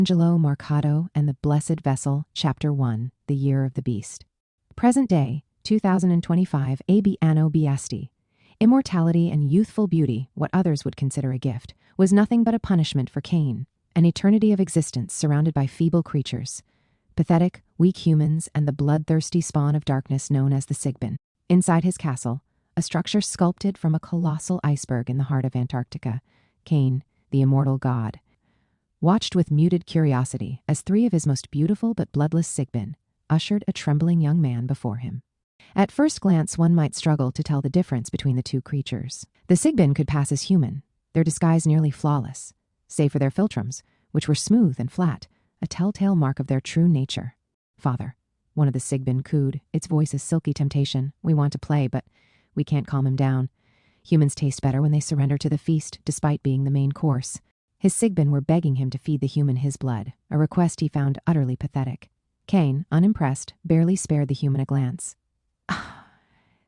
Angelo Markado and the Blessed Vessel, Chapter 1, The Year of the Beast. Present day, 2025 AB Anno Biesti. Immortality and youthful beauty, what others would consider a gift, was nothing but a punishment for Cain, an eternity of existence surrounded by feeble creatures, pathetic, weak humans, and the bloodthirsty spawn of darkness known as the Sigbin. Inside his castle, a structure sculpted from a colossal iceberg in the heart of Antarctica, Cain, the immortal god, watched with muted curiosity as three of his most beautiful but bloodless Sigbin ushered a trembling young man before him. At first glance, one might struggle to tell the difference between the two creatures. The Sigbin could pass as human, their disguise nearly flawless, save for their philtrums, which were smooth and flat, a telltale mark of their true nature. "Father," one of the Sigbin cooed, its voice a silky temptation. "We want to play, but we can't calm him down. Humans taste better when they surrender to the feast, despite being the main course." His Sigbin were begging him to feed the human his blood, a request he found utterly pathetic. Cain, unimpressed, barely spared the human a glance.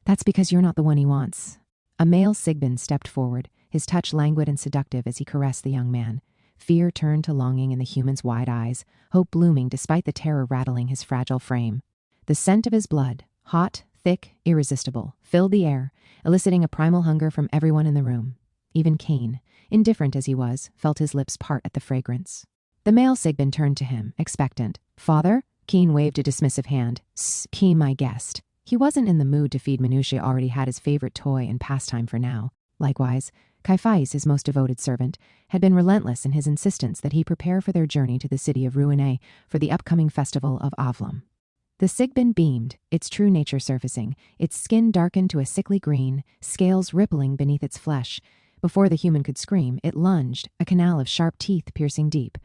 "That's because you're not the one he wants." A male Sigbin stepped forward, his touch languid and seductive as he caressed the young man. Fear turned to longing in the human's wide eyes, hope blooming despite the terror rattling his fragile frame. The scent of his blood, hot, thick, irresistible, filled the air, eliciting a primal hunger from everyone in the room. Even Cain, indifferent as he was, felt his lips part at the fragrance. The male Sigbin turned to him, expectant. "Father?" Cain waved a dismissive hand. "Cain, my guest." He wasn't in the mood to feed Minutia, already had his favorite toy and pastime for now. Likewise, Kaifais, his most devoted servant, had been relentless in his insistence that he prepare for their journey to the city of Ruinae for the upcoming festival of Avlam. The Sigbin beamed, its true nature surfacing, its skin darkened to a sickly green, scales rippling beneath its flesh. Before the human could scream, it lunged, a canal of sharp teeth piercing deep.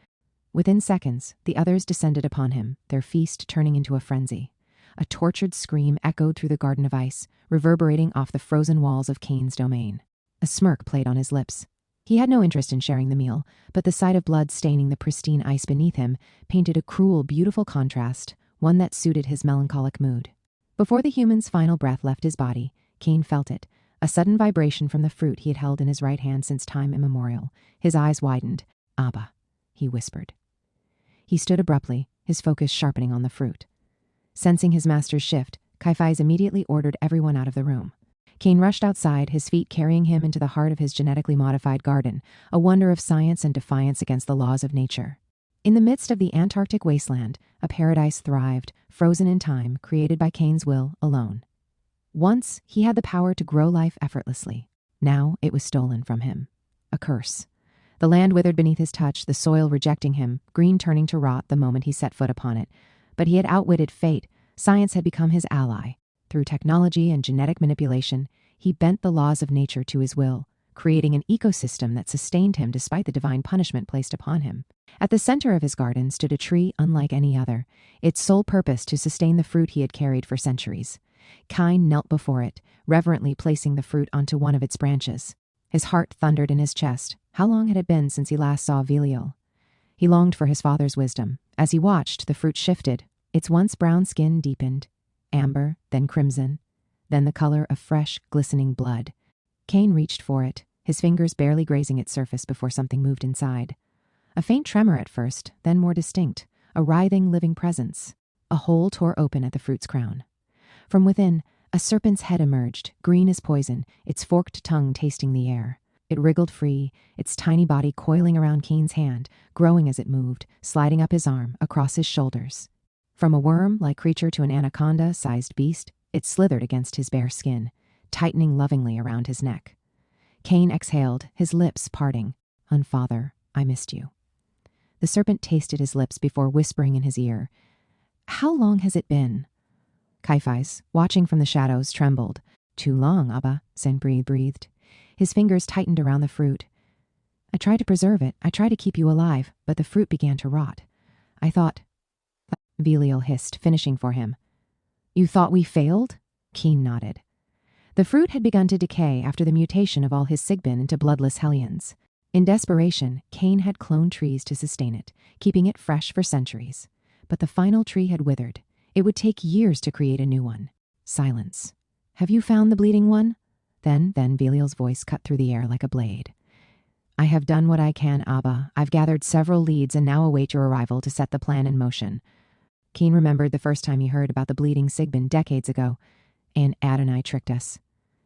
Within seconds, the others descended upon him, their feast turning into a frenzy. A tortured scream echoed through the garden of ice, reverberating off the frozen walls of Cain's domain. A smirk played on his lips. He had no interest in sharing the meal, but the sight of blood staining the pristine ice beneath him painted a cruel, beautiful contrast, one that suited his melancholic mood. Before the human's final breath left his body, Cain felt it, a sudden vibration from the fruit he had held in his right hand since time immemorial. His eyes widened. "Abba," he whispered. He stood abruptly, his focus sharpening on the fruit. Sensing his master's shift, Kaifais immediately ordered everyone out of the room. Cain rushed outside, his feet carrying him into the heart of his genetically modified garden, a wonder of science and defiance against the laws of nature. In the midst of the Antarctic wasteland, a paradise thrived, frozen in time, created by Cain's will alone. Once, he had the power to grow life effortlessly. Now, it was stolen from him. A curse. The land withered beneath his touch, the soil rejecting him, green turning to rot the moment he set foot upon it. But he had outwitted fate. Science had become his ally. Through technology and genetic manipulation, he bent the laws of nature to his will, creating an ecosystem that sustained him despite the divine punishment placed upon him. At the center of his garden stood a tree unlike any other, its sole purpose to sustain the fruit he had carried for centuries. Cain knelt before it, reverently placing the fruit onto one of its branches. His heart thundered in his chest. How long had it been since he last saw Veliel? He longed for his father's wisdom. As he watched, the fruit shifted. Its once brown skin deepened, amber, then crimson, then the color of fresh, glistening blood. Cain reached for it, his fingers barely grazing its surface before something moved inside. A faint tremor at first, then more distinct, a writhing, living presence. A hole tore open at the fruit's crown. From within, a serpent's head emerged, green as poison, its forked tongue tasting the air. It wriggled free, its tiny body coiling around Cain's hand, growing as it moved, sliding up his arm, across his shoulders. From a worm-like creature to an anaconda-sized beast, it slithered against his bare skin, tightening lovingly around his neck. Cain exhaled, his lips parting. "Father, I missed you." The serpent tasted his lips before whispering in his ear. "How long has it been?" Kaifais, watching from the shadows, trembled. "Too long, Abba," Saint breathed. His fingers tightened around the fruit. "I tried to preserve it. I tried to keep you alive, but the fruit began to rot. I thought..." Veliel hissed, finishing for him. "You thought we failed?" Cain nodded. The fruit had begun to decay after the mutation of all his Sigbin into bloodless hellions. In desperation, Cain had cloned trees to sustain it, keeping it fresh for centuries. But the final tree had withered. It would take years to create a new one. Silence. "Have you found the bleeding one?" Then Veliel's voice cut through the air like a blade. I have done what I can, Abba. I've gathered several leads and now await your arrival to set the plan in motion. Cain remembered the first time he heard about the bleeding Sigbin decades ago, and Adonai tricked us.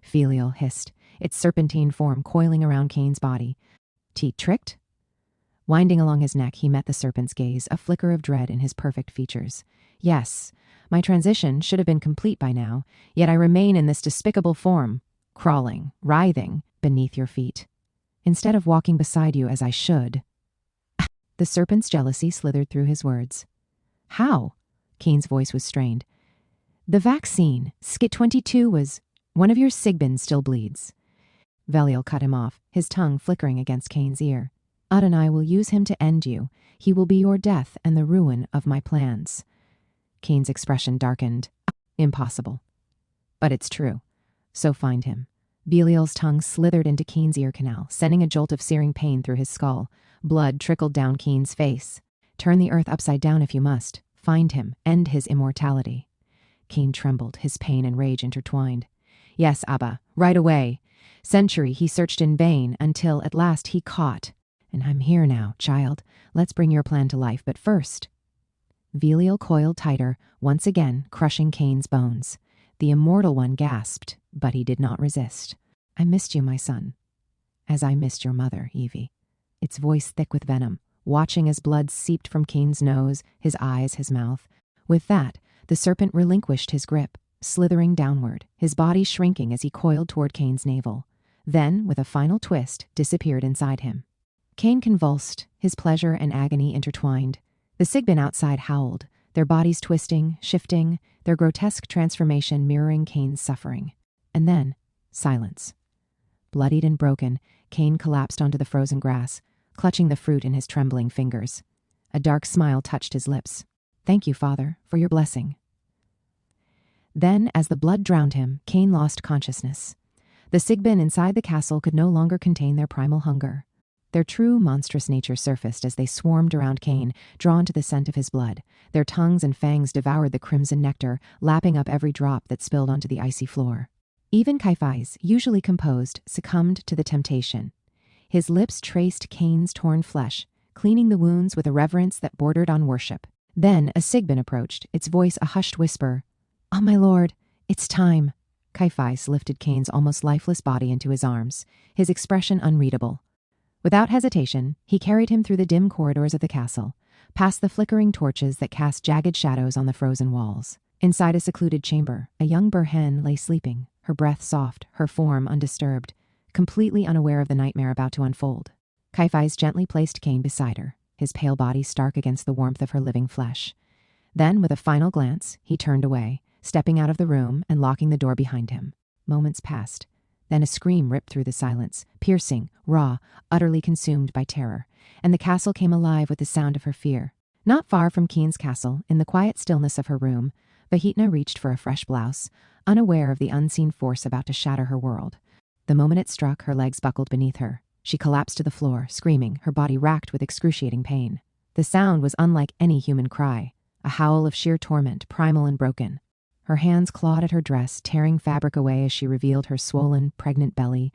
Felial hissed, its serpentine form coiling around Cain's body. Tricked? Winding along his neck, he met the serpent's gaze, a flicker of dread in his perfect features. Yes, my transition should have been complete by now, yet I remain in this despicable form, crawling, writhing, beneath your feet. Instead of walking beside you as I should. The serpent's jealousy slithered through his words. How? Cain's voice was strained. The vaccine, Skit 22, was... One of your Sigbins still bleeds. Veliel cut him off, his tongue flickering against Cain's ear. Adonai will use him to end you. He will be your death and the ruin of my plans. Cain's expression darkened. Impossible. But it's true. So find him. Belial's tongue slithered into Cain's ear canal, sending a jolt of searing pain through his skull. Blood trickled down Cain's face. Turn the earth upside down if you must. Find him. End his immortality. Cain trembled, his pain and rage intertwined. Yes, Abba, right away. Century he searched in vain until at last he caught. And I'm here now, child. Let's bring your plan to life, but first. Belial coiled tighter, once again crushing Cain's bones. The immortal one gasped, but he did not resist. I missed you, my son. As I missed your mother, Evie. Its voice thick with venom, watching as blood seeped from Cain's nose, his eyes, his mouth. With that, the serpent relinquished his grip, slithering downward, his body shrinking as he coiled toward Cain's navel. Then, with a final twist, disappeared inside him. Cain convulsed, his pleasure and agony intertwined. The Sigbin outside howled, their bodies twisting, shifting, their grotesque transformation mirroring Cain's suffering. And then, silence. Bloodied and broken, Cain collapsed onto the frozen grass, clutching the fruit in his trembling fingers. A dark smile touched his lips. Thank you, Father, for your blessing. Then, as the blood drowned him, Cain lost consciousness. The Sigbin inside the castle could no longer contain their primal hunger. Their true monstrous nature surfaced as they swarmed around Cain, drawn to the scent of his blood. Their tongues and fangs devoured the crimson nectar, lapping up every drop that spilled onto the icy floor. Even Caiaphas, usually composed, succumbed to the temptation. His lips traced Cain's torn flesh, cleaning the wounds with a reverence that bordered on worship. Then a Sigbin approached, its voice a hushed whisper. Oh, my lord, it's time. Caiaphas lifted Cain's almost lifeless body into his arms, his expression unreadable. Without hesitation, he carried him through the dim corridors of the castle, past the flickering torches that cast jagged shadows on the frozen walls. Inside a secluded chamber, a young Burhen lay sleeping, her breath soft, her form undisturbed, completely unaware of the nightmare about to unfold. Caiaphas gently placed Cain beside her, his pale body stark against the warmth of her living flesh. Then, with a final glance, he turned away, stepping out of the room and locking the door behind him. Moments passed. Then a scream ripped through the silence, piercing, raw, utterly consumed by terror, and the castle came alive with the sound of her fear. Not far from Cain's castle, in the quiet stillness of her room, Vahitna reached for a fresh blouse, unaware of the unseen force about to shatter her world. The moment it struck, her legs buckled beneath her. She collapsed to the floor, screaming, her body racked with excruciating pain. The sound was unlike any human cry, a howl of sheer torment, primal and broken. Her hands clawed at her dress, tearing fabric away as she revealed her swollen, pregnant belly.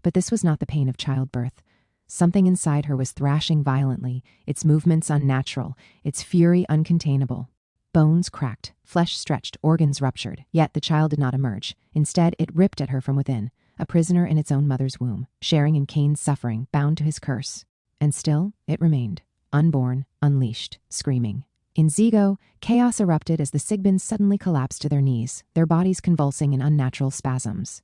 But this was not the pain of childbirth. Something inside her was thrashing violently, its movements unnatural, its fury uncontainable. Bones cracked, flesh stretched, organs ruptured, yet the child did not emerge. Instead, it ripped at her from within, a prisoner in its own mother's womb, sharing in Cain's suffering, bound to his curse. And still, it remained, unborn, unleashed, screaming. In Zigo, chaos erupted as the Sigbins suddenly collapsed to their knees, their bodies convulsing in unnatural spasms.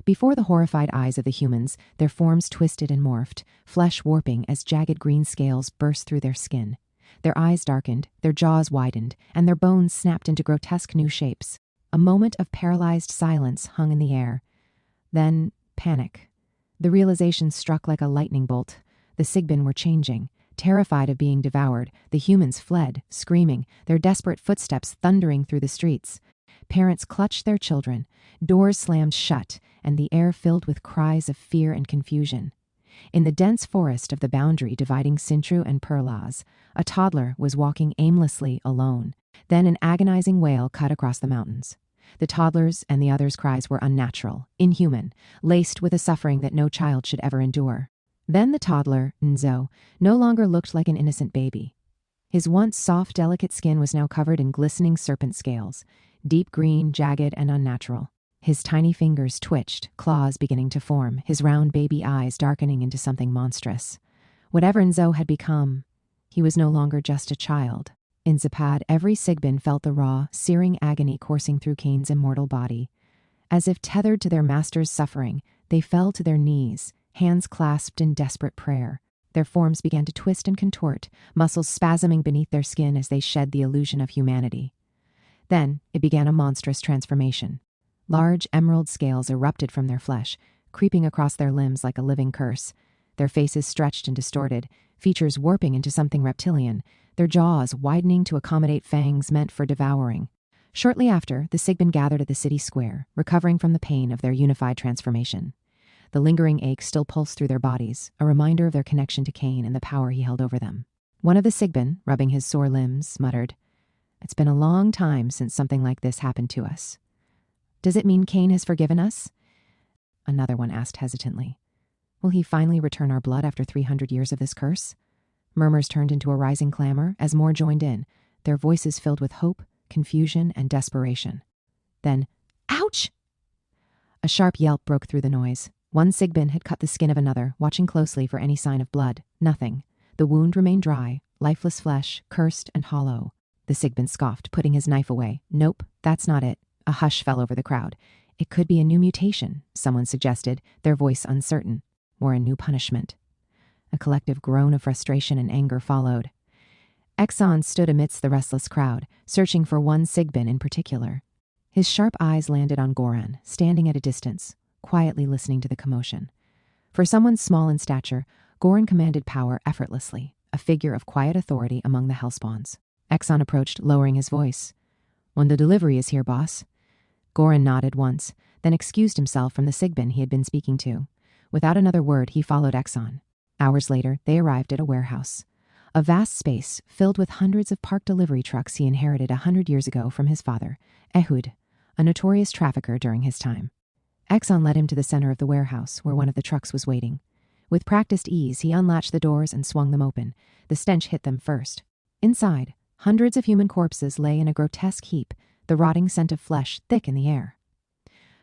Before the horrified eyes of the humans, their forms twisted and morphed, flesh warping as jagged green scales burst through their skin. Their eyes darkened, their jaws widened, and their bones snapped into grotesque new shapes. A moment of paralyzed silence hung in the air. Then, panic. The realization struck like a lightning bolt. The Sigbin were changing. Terrified of being devoured, the humans fled, screaming, their desperate footsteps thundering through the streets. Parents clutched their children, doors slammed shut, and the air filled with cries of fear and confusion. In the dense forest of the boundary dividing Sintru and Perlaz, a toddler was walking aimlessly alone. Then an agonizing wail cut across the mountains. The toddler's and the others' cries were unnatural, inhuman, laced with a suffering that no child should ever endure. Then the toddler, Nzo, no longer looked like an innocent baby. His once soft, delicate skin was now covered in glistening serpent scales, deep green, jagged, and unnatural. His tiny fingers twitched, claws beginning to form, his round baby eyes darkening into something monstrous. Whatever Nzo had become, he was no longer just a child. In Zapad, every Sigbin felt the raw, searing agony coursing through Cain's immortal body. As if tethered to their master's suffering, they fell to their knees, hands clasped in desperate prayer. Their forms began to twist and contort, muscles spasming beneath their skin as they shed the illusion of humanity. Then it began a monstrous transformation. Large emerald scales erupted from their flesh, creeping across their limbs like a living curse. Their faces stretched and distorted, features warping into something reptilian, their jaws widening to accommodate fangs meant for devouring. Shortly after, the Sigbin gathered at the city square, recovering from the pain of their unified transformation. The lingering ache still pulsed through their bodies, a reminder of their connection to Cain and the power he held over them. One of the Sigbin, rubbing his sore limbs, muttered, "It's been a long time since something like this happened to us. Does it mean Cain has forgiven us?" Another one asked hesitantly, "Will he finally return our blood after 300 years of this curse?" Murmurs turned into a rising clamor as more joined in, their voices filled with hope, confusion, and desperation. Then, "Ouch!" A sharp yelp broke through the noise. One Sigbin had cut the skin of another, watching closely for any sign of blood. Nothing. The wound remained dry, lifeless flesh, cursed and hollow. The Sigbin scoffed, putting his knife away. "Nope, that's not it." A hush fell over the crowd. "It could be a new mutation," someone suggested, their voice uncertain. "Or a new punishment." A collective groan of frustration and anger followed. Exxon stood amidst the restless crowd, searching for one Sigbin in particular. His sharp eyes landed on Goran, standing at a distance, quietly listening to the commotion. For someone small in stature, Goran commanded power effortlessly, a figure of quiet authority among the Hellspawns. Exxon approached, lowering his voice. "When the delivery is here, boss." Goran nodded once, then excused himself from the Sigbin he had been speaking to. Without another word, he followed Exxon. Hours later, they arrived at a warehouse. A vast space filled with hundreds of parked delivery trucks he inherited 100 years ago from his father, Ehud, a notorious trafficker during his time. Exxon led him to the center of the warehouse, where one of the trucks was waiting. With practiced ease, he unlatched the doors and swung them open. The stench hit them first. Inside, hundreds of human corpses lay in a grotesque heap, the rotting scent of flesh thick in the air.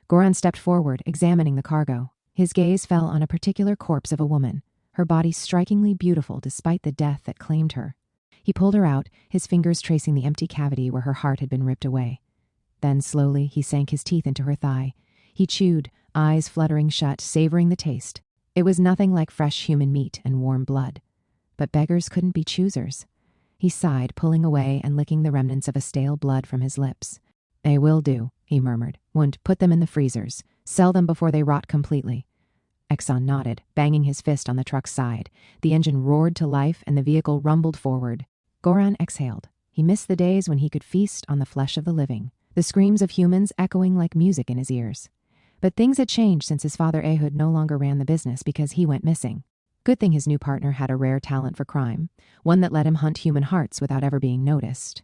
Goran stepped forward, examining the cargo. His gaze fell on a particular corpse of a woman, her body strikingly beautiful despite the death that claimed her. He pulled her out, his fingers tracing the empty cavity where her heart had been ripped away. Then slowly he sank his teeth into her thigh. He chewed, eyes fluttering shut, savoring the taste. It was nothing like fresh human meat and warm blood. But beggars couldn't be choosers. He sighed, pulling away and licking the remnants of a stale blood from his lips. "They will do," he murmured. "Won't put them in the freezers. Sell them before they rot completely." Exxon nodded, banging his fist on the truck's side. The engine roared to life and the vehicle rumbled forward. Goran exhaled. He missed the days when he could feast on the flesh of the living, the screams of humans echoing like music in his ears. But things had changed since his father Ehud no longer ran the business because he went missing. Good thing his new partner had a rare talent for crime, one that let him hunt human hearts without ever being noticed.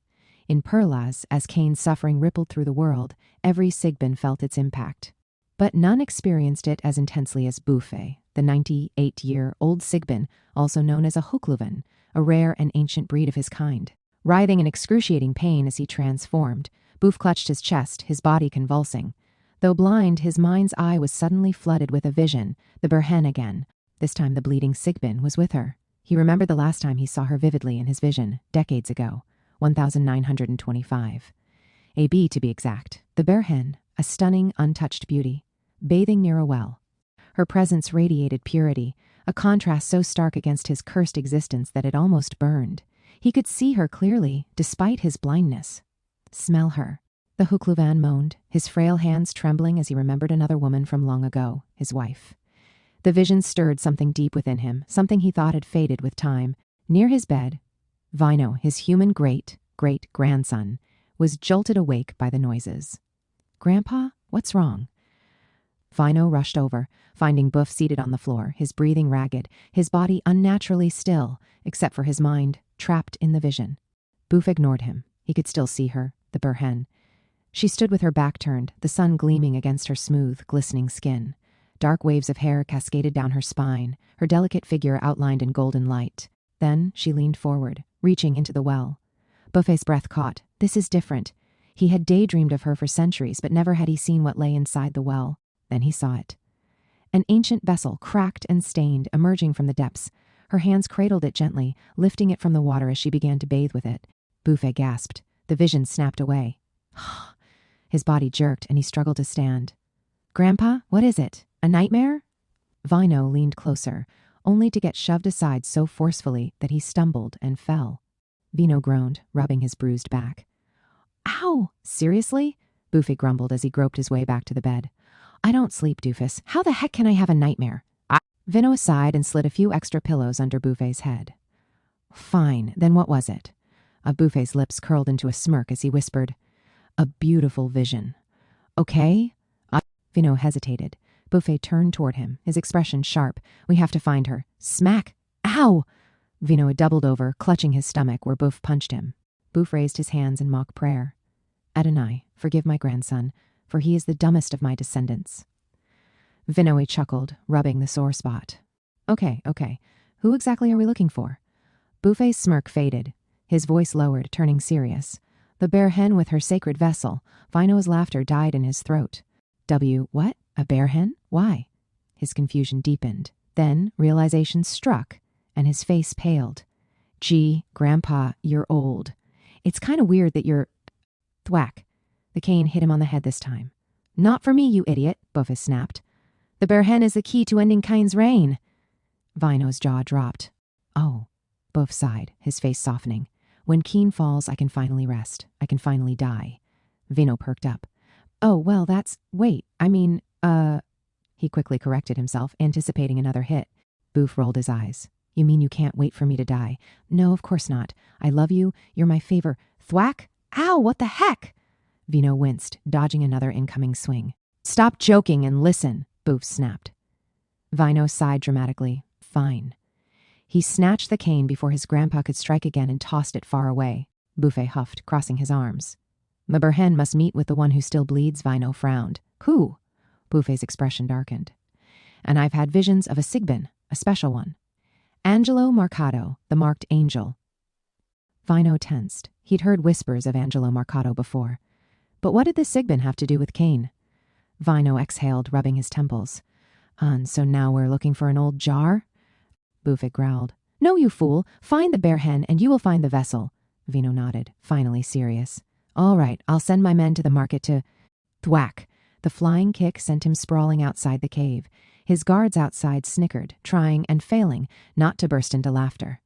In Perlaz, as Cain's suffering rippled through the world, every Sigbin felt its impact. But none experienced it as intensely as Buffet, the 98-year-old Sigbin, also known as a Hukluven, a rare and ancient breed of his kind. Writhing in excruciating pain as he transformed, Boof clutched his chest, his body convulsing. Though blind, his mind's eye was suddenly flooded with a vision, the Berhen again. This time the bleeding Sigbin was with her. He remembered the last time he saw her vividly in his vision, decades ago, 1925. AB to be exact, the Berhen, a stunning, untouched beauty, bathing near a well. Her presence radiated purity, a contrast so stark against his cursed existence that it almost burned. He could see her clearly, despite his blindness. "Smell her," the Hukluvan moaned, his frail hands trembling as he remembered another woman from long ago, his wife. The vision stirred something deep within him, something he thought had faded with time. Near his bed, Vino, his human great-great-grandson, was jolted awake by the noises. "Grandpa, what's wrong?" Vino rushed over, finding Boof seated on the floor, his breathing ragged, his body unnaturally still, except for his mind, trapped in the vision. Boof ignored him. He could still see her, the Berhen. She stood with her back turned, the sun gleaming against her smooth, glistening skin. Dark waves of hair cascaded down her spine, her delicate figure outlined in golden light. Then she leaned forward, reaching into the well. Buffet's breath caught. This is different. He had daydreamed of her for centuries, but never had he seen what lay inside the well. Then he saw it. An ancient vessel, cracked and stained, emerging from the depths. Her hands cradled it gently, lifting it from the water as she began to bathe with it. Buffet gasped. The vision snapped away. His body jerked, and he struggled to stand. "Grandpa, what is it? A nightmare?" Vino leaned closer, only to get shoved aside so forcefully that he stumbled and fell. Vino groaned, rubbing his bruised back. "Ow! Seriously?" Buffet grumbled as he groped his way back to the bed. "I don't sleep, doofus. How the heck can I have a nightmare?" Vino sighed and slid a few extra pillows under Buffet's head. "Fine, then what was it?" Buffet's lips curled into a smirk as he whispered, "A beautiful vision." "Okay?" Vino hesitated. Buffet turned toward him, his expression sharp. "We have to find her." Smack! "Ow!" Vino had doubled over, clutching his stomach where Buff punched him. Buff raised his hands in mock prayer. "Adonai, forgive my grandson, for he is the dumbest of my descendants." Vinoy chuckled, rubbing the sore spot. Okay. Who exactly are we looking for?" Buffet's smirk faded. His voice lowered, turning serious. "The bear hen with her sacred vessel." Vino's laughter died in his throat. What? A bear hen? Why?" His confusion deepened. Then realization struck, and his face paled. "Gee, Grandpa, you're old. It's kind of weird that you're—" Thwack. The cane hit him on the head this time. "Not for me, you idiot," Buffet snapped. "The bear hen is the key to ending Cain's reign." Vino's jaw dropped. "Oh," Buff sighed, his face softening. "When Keen falls, I can finally rest. I can finally die." Vino perked up. "Oh, well, wait, I mean, He quickly corrected himself, anticipating another hit. Boof rolled his eyes. "You mean you can't wait for me to die?" "No, of course not. I love you. You're my favor—" Thwack! "Ow, what the heck?" Vino winced, dodging another incoming swing. "Stop joking and listen," Boof snapped. Vino sighed dramatically. "Fine." He snatched the cane before his grandpa could strike again and tossed it far away. Buffet huffed, crossing his arms. "The Berhen must meet with the one who still bleeds," Vino frowned. "Who?" Buffet's expression darkened. "And I've had visions of a Sigbin, a special one. Angelo Markado, the marked angel." Vino tensed. He'd heard whispers of Angelo Markado before. But what did the Sigbin have to do with Cain? Vino exhaled, rubbing his temples. "And so now we're looking for an old jar?" Buffet growled. "No, you fool. Find the bear hen and you will find the vessel." Vino nodded, finally serious. "All right, I'll send my men to the market to—" Thwack! The flying kick sent him sprawling outside the cave. His guards outside snickered, trying and failing not to burst into laughter.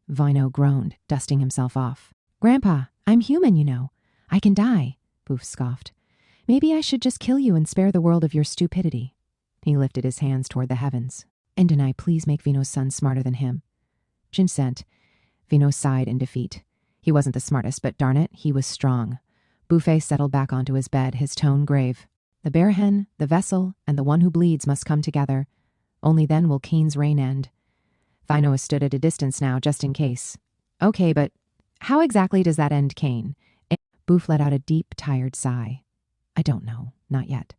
Vino groaned, dusting himself off. "Grandpa, I'm human, you know. I can die," Boof scoffed. "Maybe I should just kill you and spare the world of your stupidity." He lifted his hands toward the heavens. "Endonai, please make Vino's son smarter than him." Jinsent. Vino sighed in defeat. He wasn't the smartest, but darn it, he was strong. Buffet settled back onto his bed, his tone grave. "The bear hen, the vessel, and the one who bleeds must come together. Only then will Cain's reign end." Vino stood at a distance now, just in case. "Okay, but how exactly does that end Cain?" Boof let out a deep, tired sigh. "I don't know. Not yet."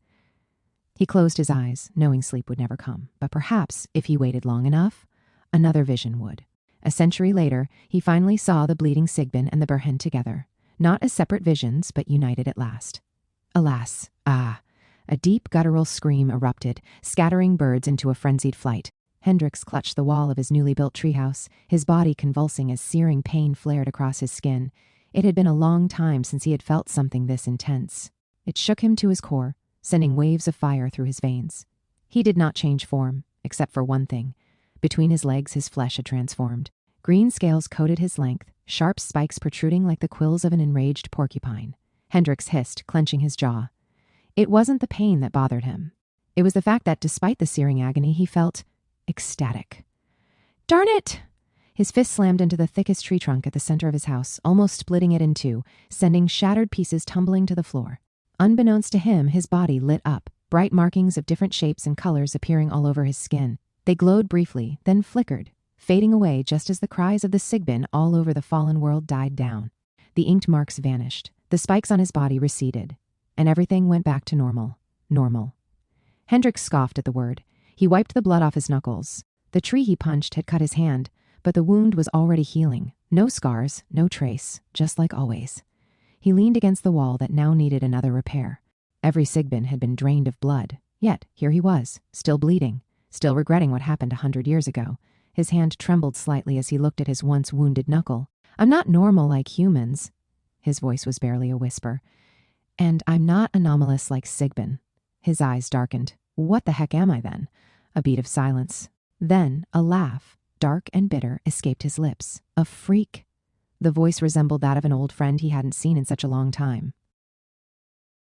He closed his eyes, knowing sleep would never come. But perhaps, if he waited long enough, another vision would. A century later, he finally saw the bleeding Sigbin and the Berhen together. Not as separate visions, but united at last. Alas, a deep guttural scream erupted, scattering birds into a frenzied flight. Hendrix clutched the wall of his newly built treehouse, his body convulsing as searing pain flared across his skin. It had been a long time since he had felt something this intense. It shook him to his core, sending waves of fire through his veins. He did not change form, except for one thing. Between his legs, his flesh had transformed. Green scales coated his length, sharp spikes protruding like the quills of an enraged porcupine. Hendrix hissed, clenching his jaw. It wasn't the pain that bothered him. It was the fact that, despite the searing agony, he felt ecstatic. "Darn it!" His fist slammed into the thickest tree trunk at the center of his house, almost splitting it in two, sending shattered pieces tumbling to the floor. Unbeknownst to him, his body lit up, bright markings of different shapes and colors appearing all over his skin. They glowed briefly, then flickered, fading away just as the cries of the Sigbin all over the fallen world died down. The inked marks vanished, the spikes on his body receded, and everything went back to normal. Hendrik scoffed at the word. He wiped the blood off his knuckles. The tree he punched had cut his hand, but the wound was already healing. No scars, no trace, just like always. He leaned against the wall that now needed another repair. Every Sigbin had been drained of blood, yet here he was, still bleeding, still regretting what happened 100 years ago. His hand trembled slightly as he looked at his once wounded knuckle. I'm not normal like humans. His voice was barely a whisper. And I'm not anomalous like Sigbin. His eyes darkened. What the heck am I then? A beat of silence. Then a laugh, dark and bitter, escaped his lips. A freak. The voice resembled that of an old friend he hadn't seen in such a long time.